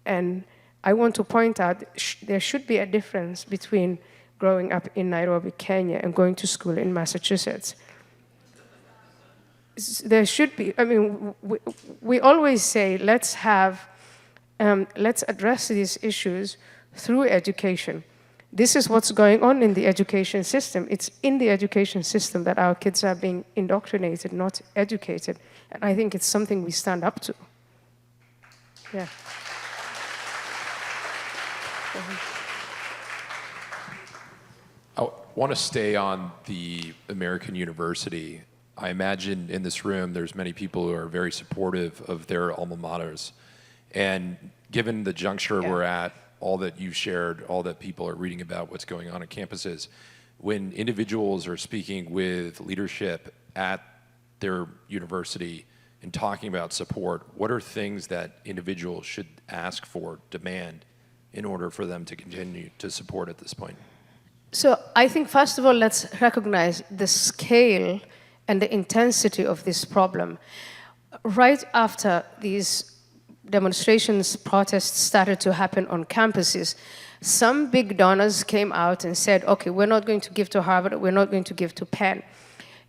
And I want to point out there should be a difference between growing up in Nairobi, Kenya, and going to school in Massachusetts. There should be, we always say, let's address these issues through education. This is what's going on in the education system. It's in the education system that our kids are being indoctrinated, not educated. And I think it's something we stand up to. Yeah. I want to stay on the American university. I imagine in this room there's many people who are very supportive of their alma maters. And given the juncture we're at, all that you've shared, all that people are reading about what's going on campuses, when individuals are speaking with leadership at their university and talking about support, what are things that individuals should ask for, demand, in order for them to continue to support at this point? So I think, first of all, let's recognize the scale and the intensity of this problem. Right after these demonstrations, protests started to happen on campuses, some big donors came out and said, okay, we're not going to give to Harvard, we're not going to give to Penn.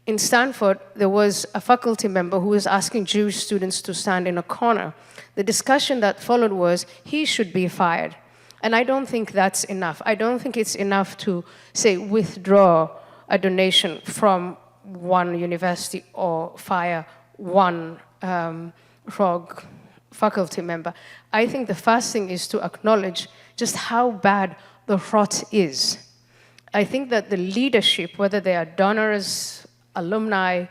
In Stanford, there was a faculty member who was asking Jewish students to stand in a corner. The discussion that followed was, he should be fired. And I don't think that's enough. I don't think it's enough to, say, withdraw a donation from one university or fire one rogue faculty member. I think the first thing is to acknowledge just how bad the rot is. I think that the leadership, whether they are donors, alumni,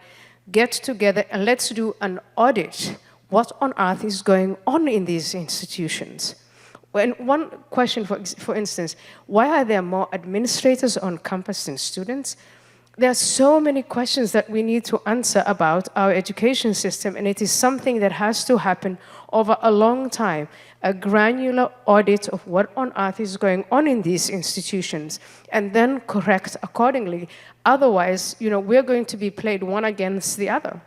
get together and let's do an audit. What on earth is going on in these institutions? And one question, for instance, why are there more administrators on campus than students? There are so many questions that we need to answer about our education system, and it is something that has to happen over a long time, a granular audit of what on earth is going on in these institutions, and then correct accordingly. Otherwise, we're going to be played one against the other.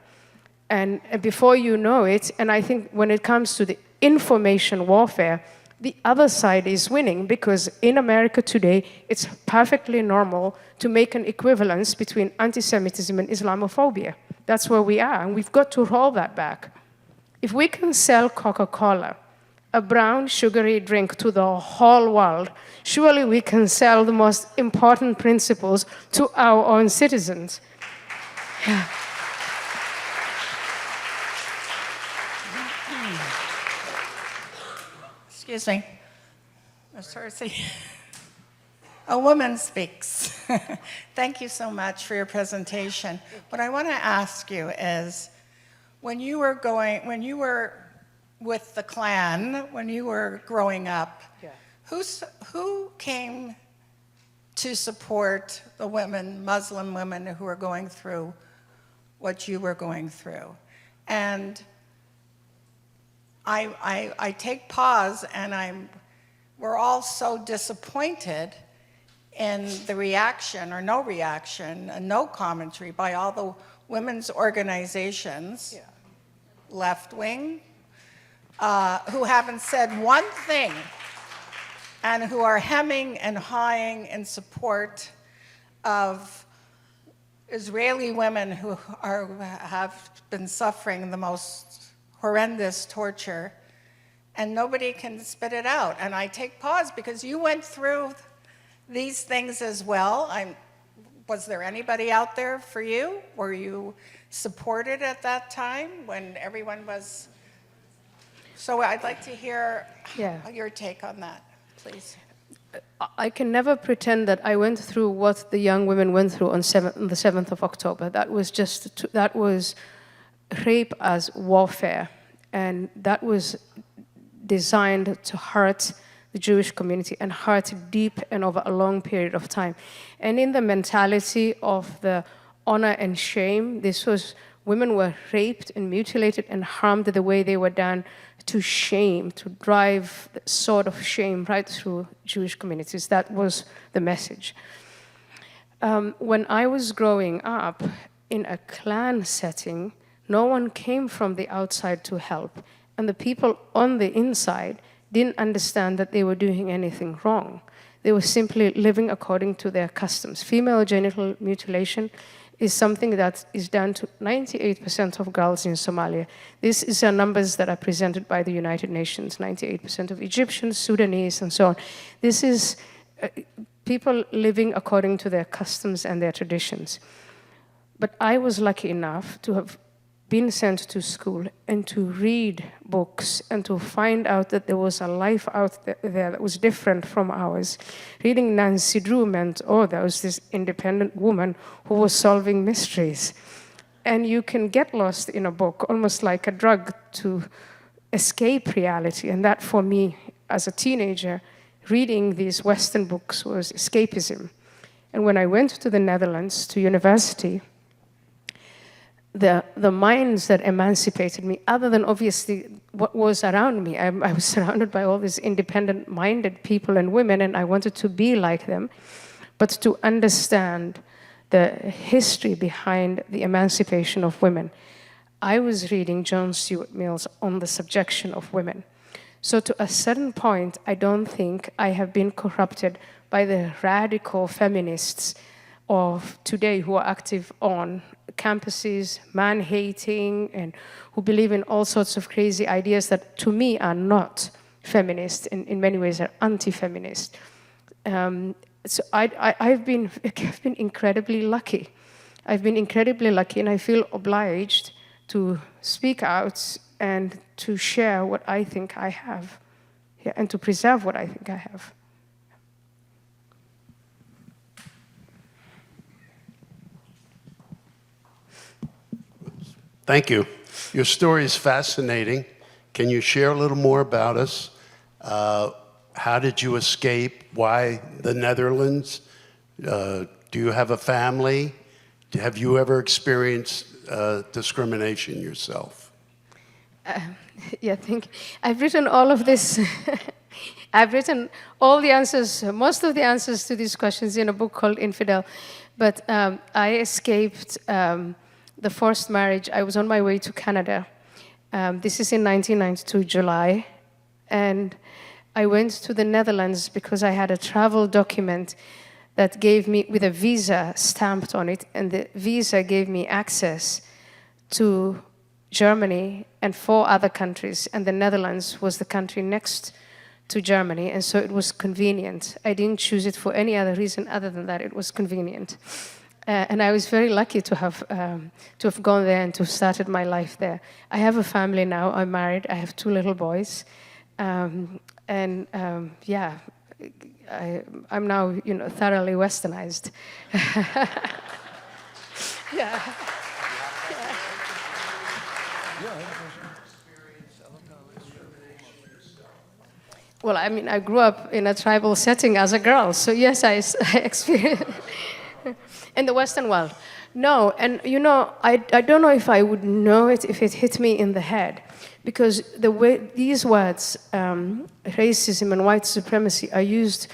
And before you know it, and I think when it comes to the information warfare, the other side is winning, because in America today, it's perfectly normal to make an equivalence between anti-Semitism and Islamophobia. That's where we are, and we've got to roll that back. If we can sell Coca-Cola, a brown, sugary drink, to the whole world, surely we can sell the most important principles to our own citizens. Yeah. Excuse me, Ms. Hirsi. A woman speaks. Thank you so much for your presentation. What I want to ask you is, when you were with the Klan, when you were growing up, Yeah. who came to support the women, Muslim women who were going through what you were going through? And I take pause, and we're all so disappointed in the reaction, or no reaction, and no commentary by all the women's organizations, Yeah. left wing, who haven't said one thing, and who are hemming and hawing in support of Israeli women who have been suffering the most horrendous torture, and nobody can spit it out. And I take pause because you went through these things as well. Was there anybody out there for you? Were you supported at that time when everyone was? So I'd like to hear your take on that, please. I can never pretend that I went through what the young women went through on the 7th of October. That was rape as warfare, and that was designed to hurt the Jewish community, and hurt deep and over a long period of time. And in the mentality of the honor and shame, women were raped and mutilated and harmed the way they were done, to shame, to drive the sword of shame right through Jewish communities. That was the message. When I was growing up in a Klan setting, no one came from the outside to help. And the people on the inside didn't understand that they were doing anything wrong. They were simply living according to their customs. Female genital mutilation is something that is done to 98% of girls in Somalia. These are numbers that are presented by the United Nations, 98% of Egyptians, Sudanese, and so on. This is people living according to their customs and their traditions. But I was lucky enough to have been sent to school and to read books and to find out that there was a life out there that was different from ours. Reading Nancy Drew meant, oh, there was this independent woman who was solving mysteries. And you can get lost in a book, almost like a drug, to escape reality. And that, for me, as a teenager, reading these Western books was escapism. And when I went to the Netherlands, to university, the minds that emancipated me, other than obviously what was around me, I was surrounded by all these independent-minded people and women, and I wanted to be like them, but to understand the history behind the emancipation of women. I was reading John Stuart Mill's On the Subjection of Women. So to a certain point, I don't think I have been corrupted by the radical feminists of today who are active on campuses, man-hating, and who believe in all sorts of crazy ideas that, to me, are not feminist, and in many ways are anti-feminist. So I've been incredibly lucky. I've been incredibly lucky, and I feel obliged to speak out and to share what I think I have, and to preserve what I think I have. Thank you. Your story is fascinating. Can you share a little more about us? How did you escape? Why the Netherlands? Do you have a family? Have you ever experienced discrimination yourself? Yeah, thank you. I've written all of this. I've written all the answers, most of the answers to these questions in a book called Infidel. But I escaped the forced marriage. I was on my way to Canada. This is in 1992, July. And I went to the Netherlands because I had a travel document that gave me, with a visa stamped on it, and the visa gave me access to Germany and 4 other countries, and the Netherlands was the country next to Germany, and so it was convenient. I didn't choose it for any other reason other than that it was convenient. And I was very lucky to have gone there and to have started my life there. I have a family now. I'm married. I have 2 little boys. Yeah, I'm now, thoroughly westernized. Yeah. Well, I mean, I grew up in a tribal setting as a girl, so yes, I experienced in the Western world. No, and I don't know if I would know it if it hit me in the head, because the way these words, racism and white supremacy, are used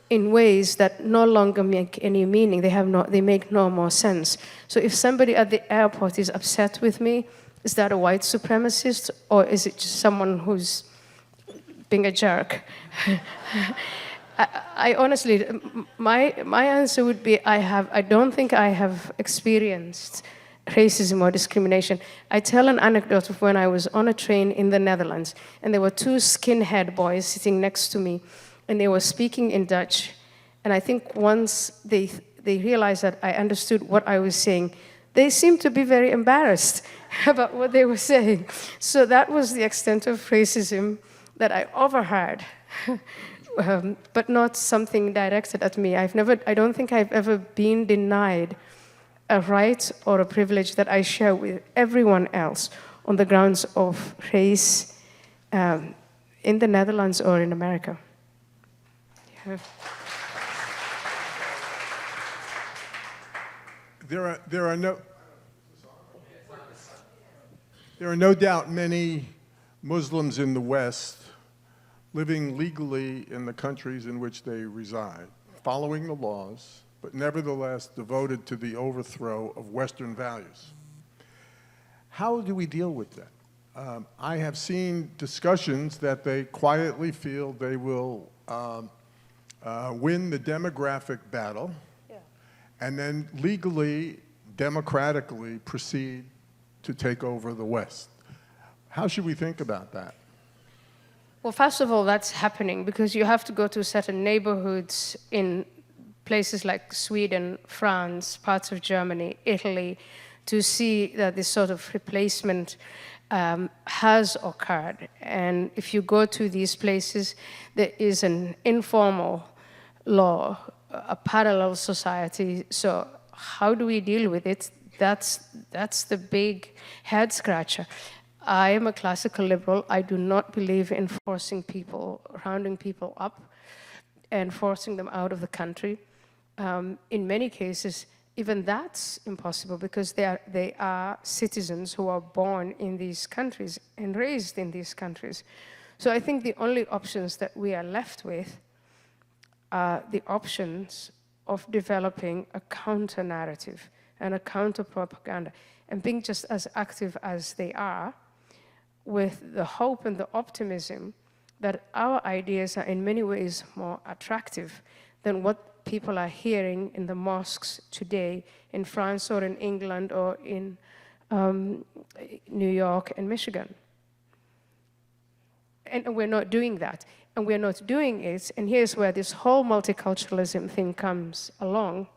in ways that no longer make any meaning. They make no more sense. So if somebody at the airport is upset with me, is that a white supremacist, or is it just someone who's being a jerk? I honestly, my answer would be I don't think I have experienced racism or discrimination. I tell an anecdote of when I was on a train in the Netherlands, and there were 2 skinhead boys sitting next to me, and they were speaking in Dutch. And I think once they realized that I understood what I was saying, they seemed to be very embarrassed about what they were saying. So that was the extent of racism that I overheard. But not something directed at me. I don't think I've ever been denied a right or a privilege that I share with everyone else on the grounds of race in the Netherlands or in America. Yeah. There are no doubt many Muslims in the West living legally in the countries in which they reside, following the laws, but nevertheless devoted to the overthrow of Western values. How do we deal with that? I have seen discussions that they quietly feel they will win the demographic battle, and then legally, democratically proceed to take over the West. How should we think about that? Well, first of all, that's happening because you have to go to certain neighborhoods in places like Sweden, France, parts of Germany, Italy, to see that this sort of replacement has occurred. And if you go to these places, there is an informal law, a parallel society. So how do we deal with it? That's the big head scratcher. I am a classical liberal. I do not believe in forcing people, rounding people up and forcing them out of the country. In many cases, even that's impossible because they are citizens who are born in these countries and raised in these countries. So I think the only options that we are left with are the options of developing a counter-narrative and a counter-propaganda and being just as active as they are, with the hope and the optimism that our ideas are in many ways more attractive than what people are hearing in the mosques today in France or in England or in New York and Michigan. And we're not doing that. And we're not doing it, and here's where this whole multiculturalism thing comes along.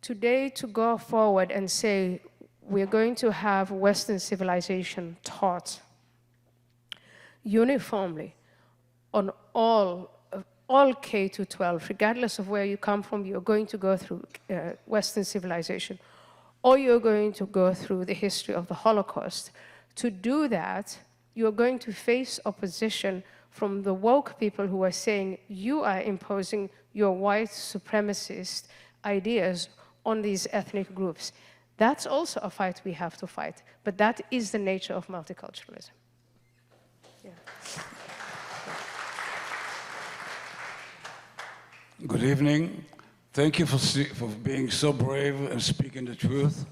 Today, to go forward and say, we're going to have Western civilization taught uniformly on all K to 12, regardless of where you come from, you're going to go through Western civilization, or you're going to go through the history of the Holocaust. To do that, you're going to face opposition from the woke people who are saying you are imposing your white supremacist ideas on these ethnic groups. That's also a fight we have to fight, but that is the nature of multiculturalism. Yeah. Good evening. Thank you for being so brave and speaking the truth.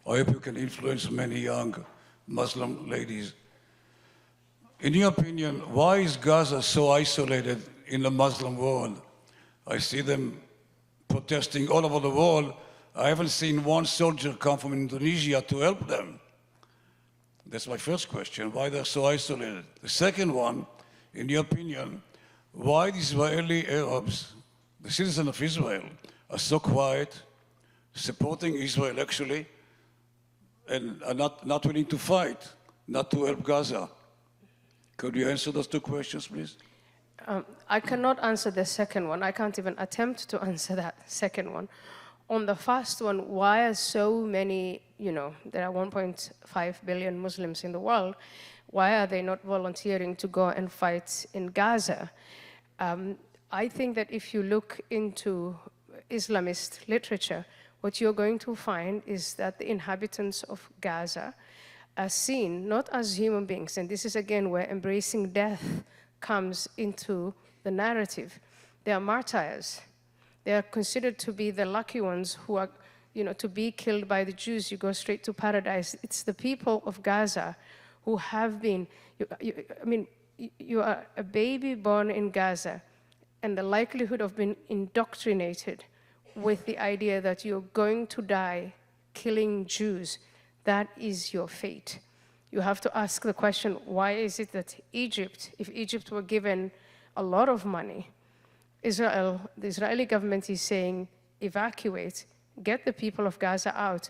I hope you can influence many young Muslim ladies. In your opinion, why is Gaza so isolated in the Muslim world? I see them protesting all over the world. I haven't seen one soldier come from Indonesia to help them. That's my first question, why they're so isolated. The second one, in your opinion, why the Israeli Arabs, the citizens of Israel, are so quiet, supporting Israel actually, and are not willing to fight, not to help Gaza? Could you answer those two questions, please? I cannot answer the second one. I can't even attempt to answer that second one. On the first one, why are so many, there are 1.5 billion Muslims in the world, why are they not volunteering to go and fight in Gaza? I think that if you look into Islamist literature, what you're going to find is that the inhabitants of Gaza are seen not as human beings, and this is again where embracing death comes into the narrative. They are martyrs. They are considered to be the lucky ones who are, to be killed by the Jews, you go straight to paradise. It's the people of Gaza who have been, you are a baby born in Gaza, and the likelihood of being indoctrinated with the idea that you're going to die killing Jews, that is your fate. You have to ask the question, why is it that Egypt, if Egypt were given a lot of money, the Israeli government is saying, evacuate, get the people of Gaza out.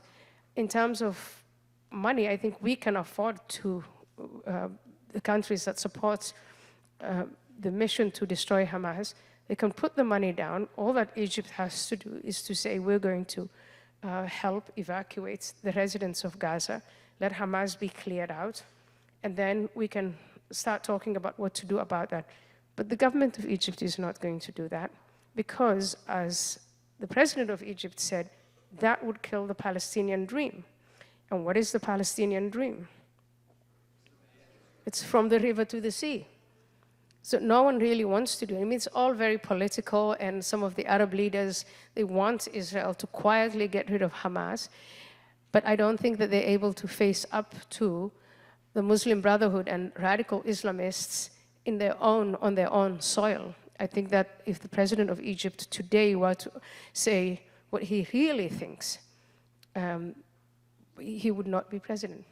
In terms of money, I think we can afford to, the countries that support the mission to destroy Hamas, they can put the money down. All that Egypt has to do is to say, we're going to help evacuate the residents of Gaza, let Hamas be cleared out, and then we can start talking about what to do about that. But the government of Egypt is not going to do that because, as the president of Egypt said, that would kill the Palestinian dream. And what is the Palestinian dream? It's from the river to the sea. So no one really wants to do it. I mean, it's all very political, and some of the Arab leaders, they want Israel to quietly get rid of Hamas, but I don't think that they're able to face up to the Muslim Brotherhood and radical Islamists on their own soil. I think that if the president of Egypt today were to say what he really thinks, he would not be president.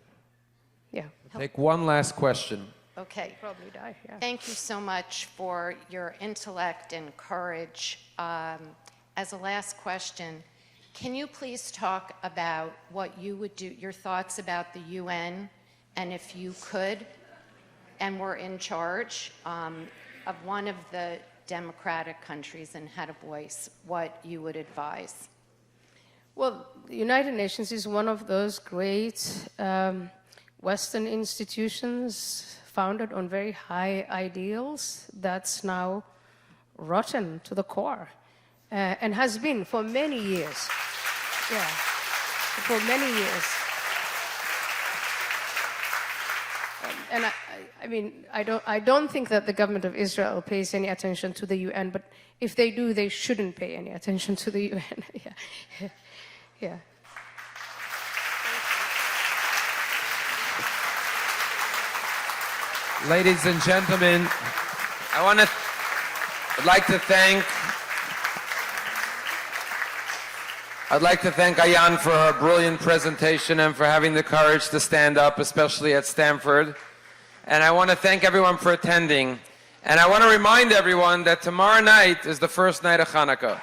Yeah. Take one last question. Okay. Probably die, yeah. Thank you so much for your intellect and courage. As a last question, can you please talk about what you would do, your thoughts about the UN, and if you could, and were in charge of one of the democratic countries and had a voice, what you would advise? Well, the United Nations is one of those great Western institutions founded on very high ideals that's now rotten to the core and has been for many years. Yeah, for many years. And I don't think that the government of Israel pays any attention to the UN, but if they do, they shouldn't pay any attention to the UN. Yeah. Yeah. Ladies and gentlemen, I'd like to thank Ayaan for her brilliant presentation and for having the courage to stand up, especially at Stanford. And I want to thank everyone for attending. And I want to remind everyone that tomorrow night is the first night of Hanukkah.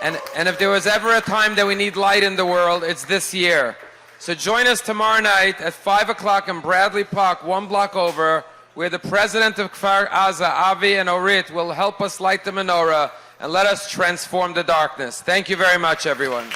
And if there was ever a time that we need light in the world, it's this year. So join us tomorrow night at 5 o'clock in Bradley Park, 1 block over, where the president of Kfar Aza, Avi and Orit, will help us light the menorah and let us transform the darkness. Thank you very much, everyone.